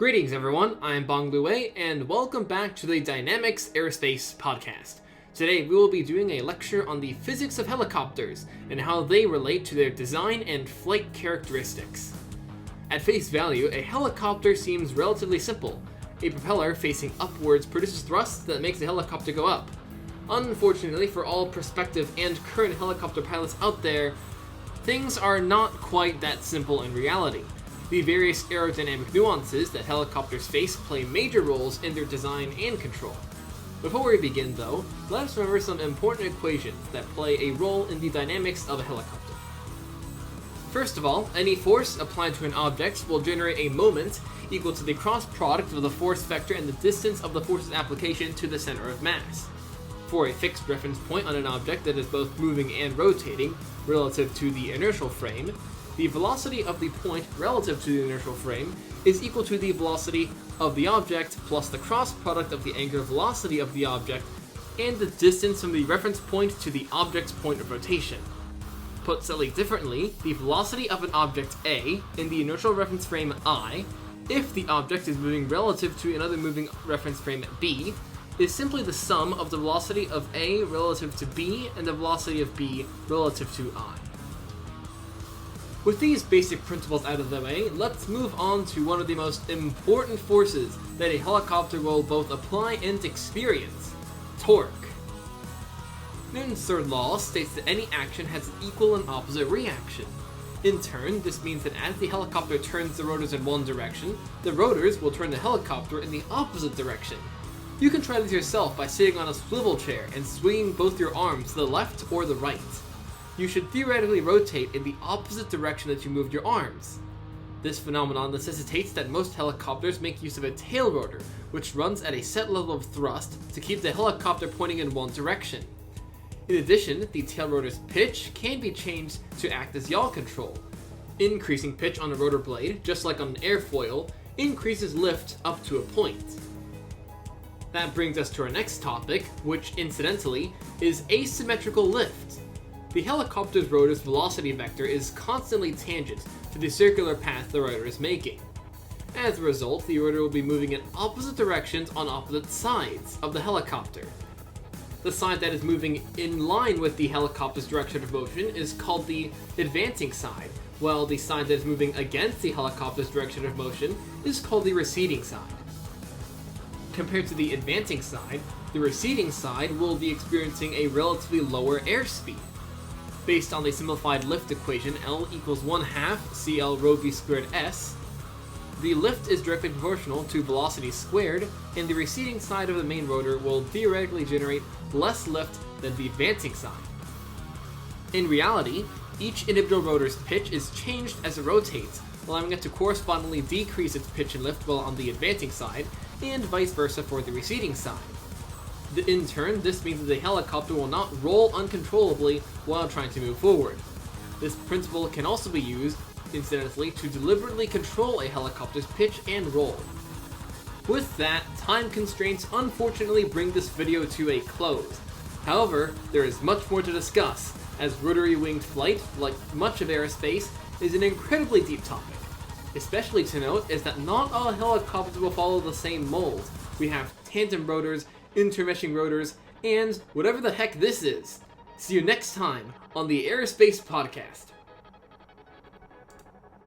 Greetings everyone, I'm Banglue Wei, and welcome back to the Dynamics Aerospace podcast. Today we will be doing a lecture on the physics of helicopters and how they relate to their design and flight characteristics. At face value, a helicopter seems relatively simple. A propeller facing upwards produces thrust that makes the helicopter go up. Unfortunately for all prospective and current helicopter pilots out there, things are not quite that simple in reality. The various aerodynamic nuances that helicopters face play major roles in their design and control. Before we begin though, let us remember some important equations that play a role in the dynamics of a helicopter. First of all, any force applied to an object will generate a moment equal to the cross product of the force vector and the distance of the force's application to the center of mass. For a fixed reference point on an object that is both moving and rotating relative to the inertial frame, the velocity of the point relative to the inertial frame is equal to the velocity of the object plus the cross product of the angular velocity of the object and the distance from the reference point to the object's point of rotation. Put slightly differently, the velocity of an object A in the inertial reference frame I, if the object is moving relative to another moving reference frame B, is simply the sum of the velocity of A relative to B and the velocity of B relative to I. With these basic principles out of the way, let's move on to one of the most important forces that a helicopter will both apply and experience: torque. Newton's third law states that any action has an equal and opposite reaction. In turn, this means that as the helicopter turns the rotors in one direction, the rotors will turn the helicopter in the opposite direction. You can try this yourself by sitting on a swivel chair and swinging both your arms to the left or the right. You should theoretically rotate in the opposite direction that you moved your arms. This phenomenon necessitates that most helicopters make use of a tail rotor, which runs at a set level of thrust to keep the helicopter pointing in one direction. In addition, the tail rotor's pitch can be changed to act as yaw control. Increasing pitch on a rotor blade, just like on an airfoil, increases lift up to a point. That brings us to our next topic, which incidentally is asymmetrical lift. The helicopter's rotor's velocity vector is constantly tangent to the circular path the rotor is making. As a result, the rotor will be moving in opposite directions on opposite sides of the helicopter. The side that is moving in line with the helicopter's direction of motion is called the advancing side, while the side that is moving against the helicopter's direction of motion is called the receding side. Compared to the advancing side, the receding side will be experiencing a relatively lower airspeed. Based on the simplified lift equation L equals 1/2 CL rho v squared s, the lift is directly proportional to velocity squared, and the receding side of the main rotor will theoretically generate less lift than the advancing side. In reality, each individual rotor's pitch is changed as it rotates, allowing it to correspondingly decrease its pitch and lift while on the advancing side, and vice versa for the receding side. In turn, this means that the helicopter will not roll uncontrollably while trying to move forward. This principle can also be used, incidentally, to deliberately control a helicopter's pitch and roll. With that, time constraints unfortunately bring this video to a close. However, there is much more to discuss, as rotary winged flight, like much of aerospace, is an incredibly deep topic. Especially to note is that not all helicopters will follow the same mold. We have tandem rotors, intermeshing rotors, and whatever the heck this is. See you next time on the Aerospace Podcast.